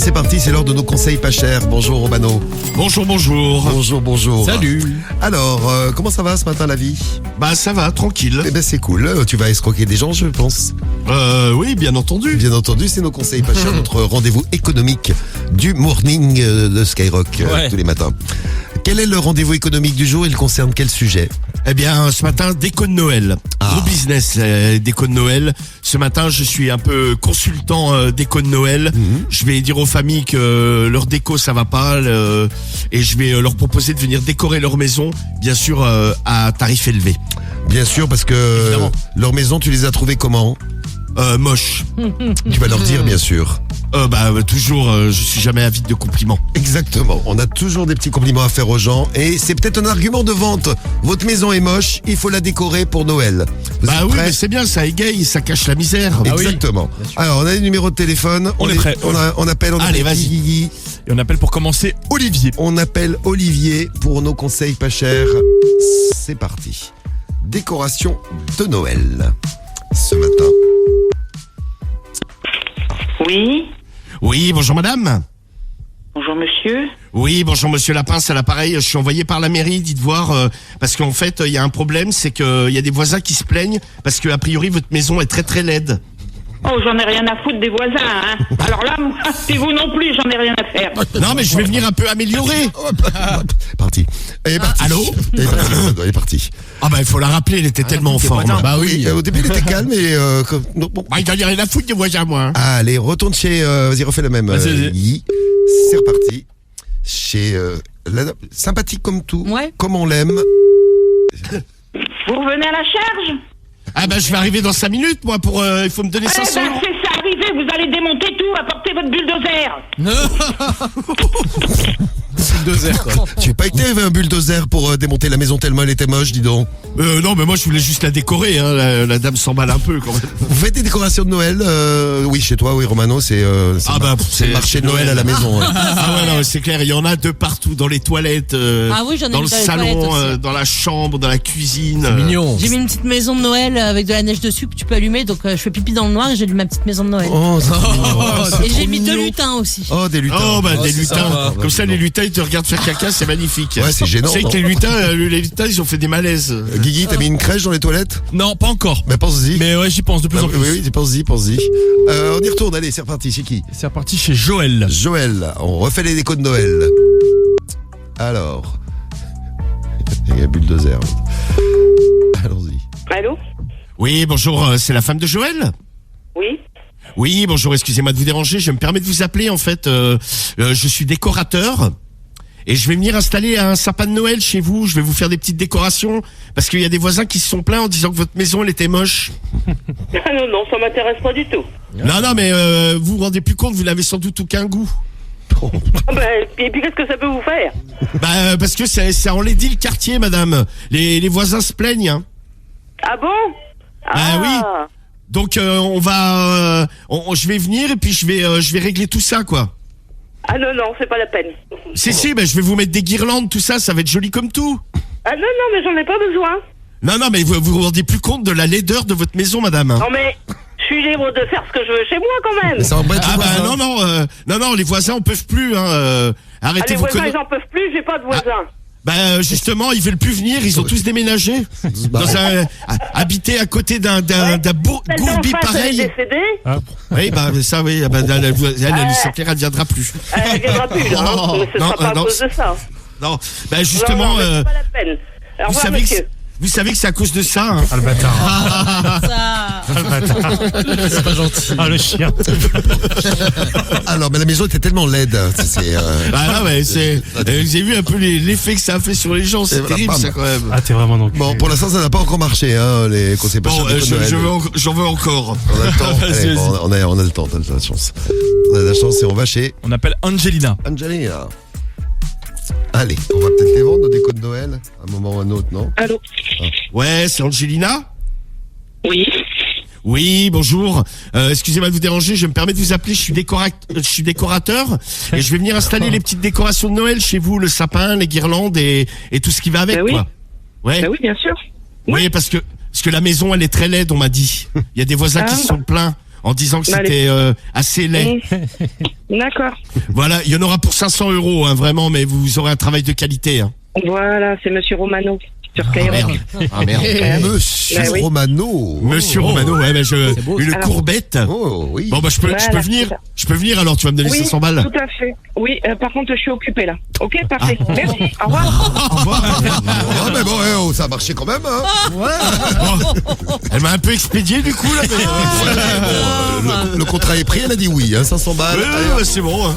c'est parti, c'est l'heure de nos conseils pas chers. Bonjour Romano. Bonjour. Bonjour. Salut. Alors, comment ça va ce matin la vie? Bah ça va, tranquille. Eh ben c'est cool, tu vas escroquer des gens je pense. Oui, bien entendu. Bien entendu, c'est nos conseils pas chers, notre rendez-vous économique du morning de Skyrock tous les matins. Quel est le rendez-vous économique du jour? Il concerne quel sujet? Eh bien, ce matin, déco de Noël. Gros business, déco de Noël. Ce matin, je suis un peu consultant déco de Noël. Je vais dire aux familles que leur déco, ça va pas. Et je vais leur proposer de venir décorer leur maison, bien sûr, à tarif élevé. Bien sûr, parce que Évidemment. leur maison, tu les as trouvées comment? Moche. Tu vas leur dire, bien sûr. Toujours, je suis jamais avide de compliments. Exactement, on a toujours des petits compliments à faire aux gens et c'est peut-être un argument de vente. Votre maison est moche, il faut la décorer pour Noël. Vous êtes Bah oui, prêts? mais c'est bien, ça égaye, ça cache la misère. Exactement. Alors, on a les numéros de téléphone. On est prêt. On appelle. Allez, vas-y. Guigui. Et on appelle pour commencer Olivier. On appelle Olivier pour nos conseils pas chers. C'est parti. Décoration de Noël. Ce matin. Oui, Oui, bonjour madame. bonjour monsieur. Oui, bonjour monsieur Lapin, c'est l'appareil. Je suis envoyé par la mairie, dites voir, parce qu'en fait, il y a un problème, c'est qu'il y a des voisins qui se plaignent parce que a priori votre maison est très très laide. Oh, j'en ai rien à foutre des voisins, hein. Alors là, moi, si vous non plus, j'en ai rien à faire. Non, mais je vais venir un peu améliorer. Parti. Elle est partie. Allô Elle est partie. Ah bah il faut la rappeler, elle était tellement en forme. Bah oui. Au début, elle était calme, mais non, bon. Bah il n'en a rien à foutre des voisins moi. Hein. Allez, retourne chez. Vas-y, refais le même. Vas-y. Guy. C'est reparti. Chez. Sympathique comme tout. Ouais. Comme on l'aime. Vous revenez à la charge? Ah bah je vais arriver dans 5 minutes moi pour il faut me donner Eh 500 ben, euros. c'est ça, arrivez, vous allez démonter tout, apportez votre bulldozer. Bulldozer, quoi. Tu n'as pas été avec un bulldozer pour démonter la maison tellement elle était moche, dis donc. Non mais moi je voulais juste la décorer, hein. La dame s'emballe un peu quand même. Vous faites des décorations de Noël Oui, chez toi, oui, Romano, c'est c'est le marché de Noël à la maison. Ouais. Ah ouais non c'est clair, il y en a de partout, dans les toilettes, Ah oui, j'en ai dans vu le dans les salon, toilettes aussi. dans la chambre, dans la cuisine. Mignon. J'ai mis une petite maison de Noël avec de la neige dessus que tu peux allumer, donc je fais pipi dans le noir et j'ai ma petite maison de Noël. Oh, c'est trop mignon. Et j'ai mis 2 lutins aussi. Oh, des lutins. Oh bah des c'est lutins, sympa. comme ça les lutins ils te regardent faire caca, c'est magnifique. Ouais, c'est gênant, Tu sais non que les lutins ils ont fait des malaises. Guigui, t'as mis une crèche dans les toilettes? Non, pas encore. Bah pense-y. Mais ouais, j'y pense de plus en plus. Oui, pense-y. On y retourne, allez, c'est reparti, c'est qui? C'est reparti chez Joël. Joël, on refait les décos de Noël. Alors. Il y a bulldozer. Allons-y. Allô? Oui, bonjour, c'est la femme de Joël? Oui? Oui, bonjour, excusez-moi de vous déranger, je me permets de vous appeler en fait, je suis décorateur et je vais venir installer un sapin de Noël chez vous, je vais vous faire des petites décorations parce qu'il y a des voisins qui se sont plaints en disant que votre maison elle était moche. Ah non, ça m'intéresse pas du tout. Non, mais vous vous rendez plus compte, vous n'avez sans doute aucun goût. Ah ben, et puis qu'est-ce que ça peut vous faire? Parce que ça enlaidit le quartier, madame. Les voisins se plaignent. Hein. Ah bon? Oui. Donc on va, je vais venir et puis je vais régler tout ça quoi. Ah non, c'est pas la peine. Si, je vais vous mettre des guirlandes, tout ça, ça va être joli comme tout. Ah non, mais j'en ai pas besoin. Non, mais vous vous rendez plus compte de la laideur de votre maison, madame. Non mais, je suis libre de faire ce que je veux chez moi quand même. Mais ça embête Ah les bah voisins. non, les voisins en peuvent plus. Hein, Ah, arrêtez les vos voisins, conneries. ils en peuvent plus, j'ai pas de voisins. Justement, ils veulent plus venir, ils ont tous déménagé. Habiter à côté d'un Celle gourbi d'en face, elle est pareil. décédée. Oui, ça, oui, elle viendra plus. Elle viendra plus, là, hein. Mais ce non, sera pas à non, cause de ça. Non, justement, Non, mais c'est pas la peine. Au vous revoir, monsieur. savez que c'est à cause de ça. Hein. Ah le bâtard. Ça. C'est pas gentil. Ah le chien. Alors, mais la maison était tellement laide. J'ai vu un peu l'effet que ça a fait sur les gens, c'est voilà, terrible bam. ça quand même. Ah t'es vraiment donc. Bon, pour l'instant, ça n'a pas encore marché, hein, les conseils pas chers de Noël. J'en veux encore. On a le temps. Allez, Vas-y. bon, on a le temps, t'as de la chance. On a de la chance et on va chez On appelle Angelina. Angelina. Allez, on va peut-être les vendre, nos décos de Noël, à un moment ou à un autre, non? Allô? Ouais, c'est Angelina. Oui. Oui, bonjour. Excusez-moi de vous déranger, je me permets de vous appeler, je suis décorateur et je vais venir installer les petites décorations de Noël chez vous, le sapin, les guirlandes et tout ce qui va avec, Bah oui. quoi. Ouais. Bah oui, bien sûr. Oui, parce que la maison, elle est très laide, on m'a dit. Il y a des voisins qui se sont plaints en disant que Bah, c'était assez laid. D'accord. Voilà, il y en aura pour 500 €, hein, vraiment, mais vous aurez un travail de qualité. Hein. Voilà, c'est Monsieur Romano sur Ah Skyrock. merde. Ah merde. Monsieur Bah oui. Romano. Monsieur Romano, ouais, mais beau, une Alors- courbette. Oh, oui. Bon, bah, je peux Voilà, venir. c'est ça. Je peux venir, alors tu vas me donner Oui, 500 balles. tout à fait. Oui, par contre, je suis occupée là. Ok, parfait. Merci. Au revoir. Ah, mais bon, ça a marché quand même, hein. Bon, elle m'a un peu expédié, du coup, là, mais... Le contrat est pris, elle a dit oui, hein, 500 balles. Ouais, Allez, ouais, c'est bon, hein.